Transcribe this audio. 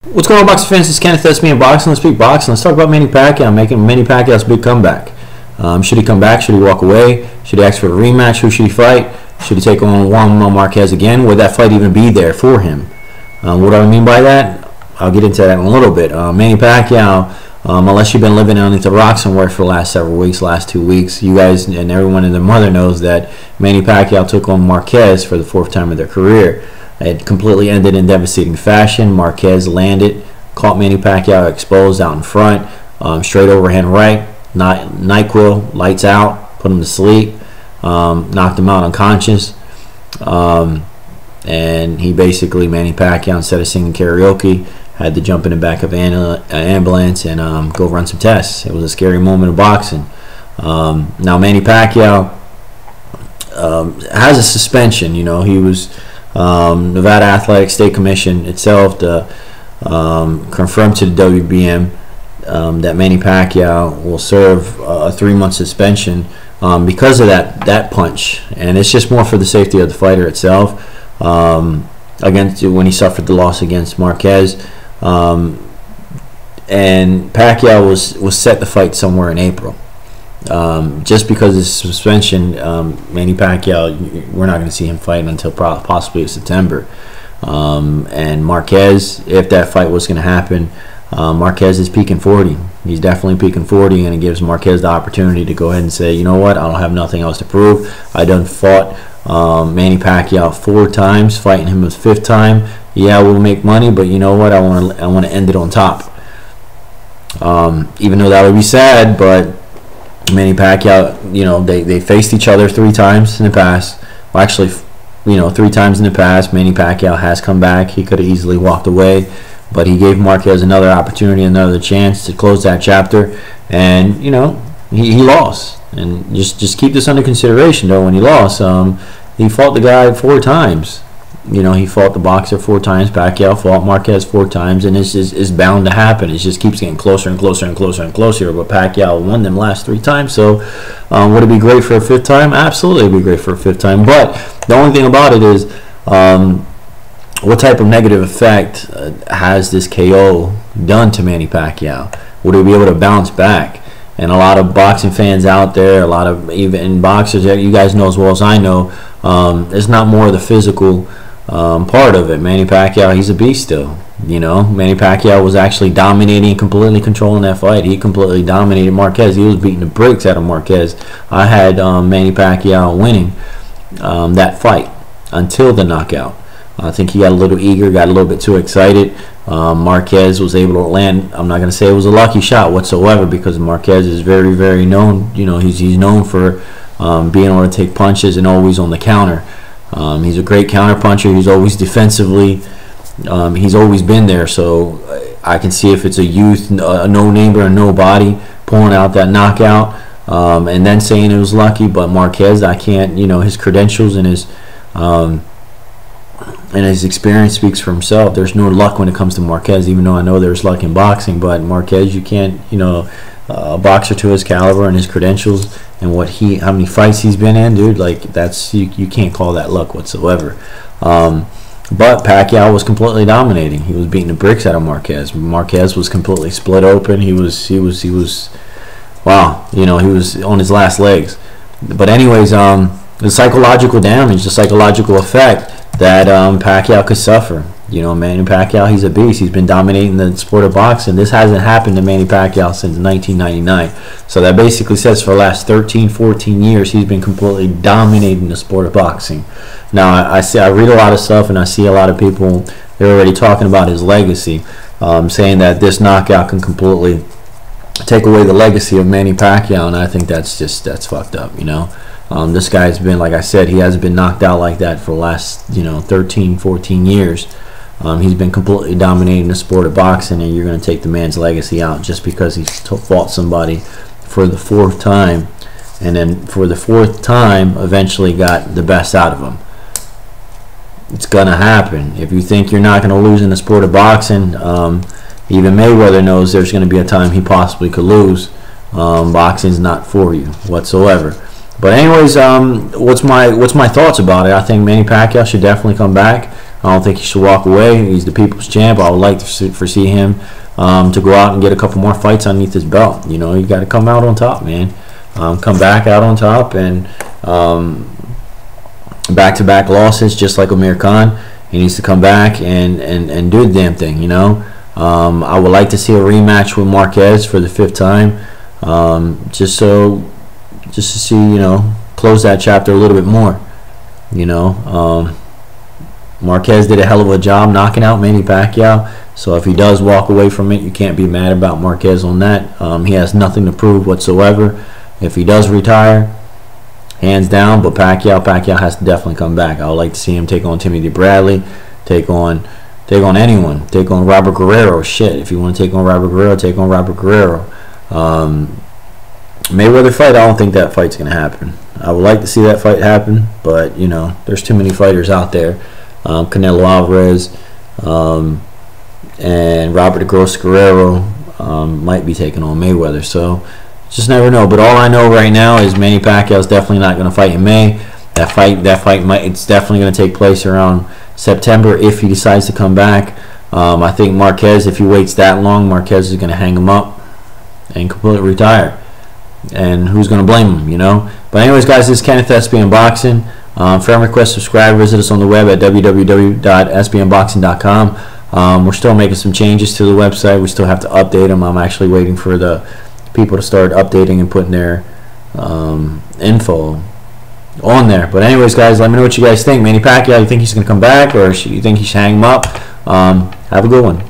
What's going on, boxing fans? It's Kenneth. That's me in boxing. Let's speak boxing. Let's talk about Manny Pacquiao making Manny Pacquiao's big comeback. Should he come back? Should he walk away? Should he ask for a rematch? Who should he fight? Should he take on Juan Marquez again? Would that fight even be there for him? What do I mean by that? I'll get into that in a little bit. Manny Pacquiao, unless you've been living underneath the rock somewhere for the last several weeks, last 2 weeks, you guys and everyone and their mother knows that Manny Pacquiao took on Marquez for the 4th time of their career. It completely ended in devastating fashion. Marquez landed, caught Manny Pacquiao exposed out in front, straight overhand right, NyQuil, lights out, put him to sleep, knocked him out unconscious, and he basically, Manny Pacquiao, instead of singing karaoke, had to jump in the back of an ambulance and go run some tests. It was a scary moment of boxing. Now Manny Pacquiao has a suspension. You know, he was Nevada Athletic State Commission itself confirmed to the WBM that Manny Pacquiao will serve a 3-month suspension because of that punch, and it's just more for the safety of the fighter itself. Against when he suffered the loss against Marquez, and Pacquiao was set to fight somewhere in April. Just because of his suspension, Manny Pacquiao, we're not going to see him fight until possibly September. And Marquez, if that fight was going to happen, Marquez is peaking 40. He's definitely peaking 40, and it gives Marquez the opportunity to go ahead and say, you know what, I don't have nothing else to prove. I done fought Manny Pacquiao 4 times, fighting him a 5th time. Yeah, we'll make money, but you know what, I want to end it on top. Even though that would be sad, but Manny Pacquiao, you know, they faced each other 3 times in the past. Well, actually, you know, 3 times in the past. Manny Pacquiao has come back. He could have easily walked away, but he gave Marquez another opportunity, another chance to close that chapter, and you know, he lost. And just keep this under consideration, though. When he lost, he fought the guy 4 times. You know, he fought the boxer 4 times. Pacquiao fought Marquez 4 times, and this is bound to happen. It just keeps getting closer and closer and closer and closer. But Pacquiao won them last 3 times, so would it be great for a 5th time? Absolutely, it'd be great for a 5th time. But the only thing about it is, what type of negative effect has this KO done to Manny Pacquiao? Would he be able to bounce back? And a lot of boxing fans out there, a lot of even boxers, you guys know as well as I know, it's not more of the physical part of it. Manny Pacquiao, he's a beast still. You know, Manny Pacquiao was actually dominating, completely controlling that fight. He completely dominated Marquez. He was beating the brakes out of Marquez. I had Manny Pacquiao winning that fight until the knockout. I think he got a little eager, got a little bit too excited. Marquez was able to land. I'm not going to say it was a lucky shot whatsoever, because Marquez is very, very known. You know, he's known for being able to take punches and always on the counter. He's a great counter puncher. He's always defensively. He's always been there. So I can see if it's a youth, a no-name or a nobody pulling out that knockout, and then saying it was lucky. But Marquez, I can't. You know, his credentials and his experience speaks for himself. There's no luck when it comes to Marquez, even though I know there's luck in boxing. But Marquez, you can't, you know, a boxer to his caliber and his credentials and how many fights he's been in, dude, like that's you can't call that luck whatsoever. But Pacquiao was completely dominating. He was beating the bricks out of Marquez. Marquez was completely split open. He was wow, you know, he was on his last legs. But anyways, the psychological damage, the psychological effect that Pacquiao could suffer. You know, Manny Pacquiao, he's a beast. He's been dominating the sport of boxing. This hasn't happened to Manny Pacquiao since 1999. So that basically says for the last 13, 14 years, he's been completely dominating the sport of boxing. Now, I read a lot of stuff, and I see a lot of people, they're already talking about his legacy, saying that this knockout can completely take away the legacy of Manny Pacquiao, and I think that's fucked up, you know. This guy's been, like I said, he hasn't been knocked out like that for the last, you know, 13, 14 years. He's been completely dominating the sport of boxing, and you're going to take the man's legacy out just because he fought somebody for the 4th time, and then for the 4th time eventually got the best out of him. It's going to happen. If you think you're not going to lose in the sport of boxing, even Mayweather knows there's going to be a time he possibly could lose. Boxing's not for you whatsoever. But anyways, what's my thoughts about it? I think Manny Pacquiao should definitely come back. I don't think he should walk away. He's the people's champ. I would like to foresee him to go out and get a couple more fights underneath his belt. You know, you got to come out on top, man. Come back out on top, and back-to-back losses, just like Amir Khan. He needs to come back and do the damn thing, you know. I would like to see a rematch with Marquez for the 5th time, just to see, you know, close that chapter a little bit more, you know. Marquez did a hell of a job knocking out Manny Pacquiao, so if he does walk away from it, you can't be mad about Marquez on that. He has nothing to prove whatsoever. If he does retire, hands down, but Pacquiao has to definitely come back. I would like to see him take on Timothy Bradley, take on anyone, take on Robert Guerrero. Shit, if you want to take on Robert Guerrero, take on Robert Guerrero. Mayweather fight, I don't think that fight's going to happen. I would like to see that fight happen, but, you know, there's too many fighters out there. Canelo Alvarez and Robert the Gross Guerrero might be taking on Mayweather, so just never know. But all I know right now is Manny Pacquiao is definitely not going to fight in May. That fight it's definitely going to take place around September if he decides to come back. I think Marquez, if he waits that long, Marquez is going to hang him up and completely retire. And who's going to blame him, you know? But anyways, guys, this is Kenneth SBN Boxing. Friend request, subscribe, visit us on the web at www.sbnboxing.com. We're still making some changes to the website. We still have to update them. I'm actually waiting for the people to start updating and putting their info on there. But anyways, guys, let me know what you guys think. Manny Pacquiao, you think he's going to come back, or you think he should hang him up? Have a good one.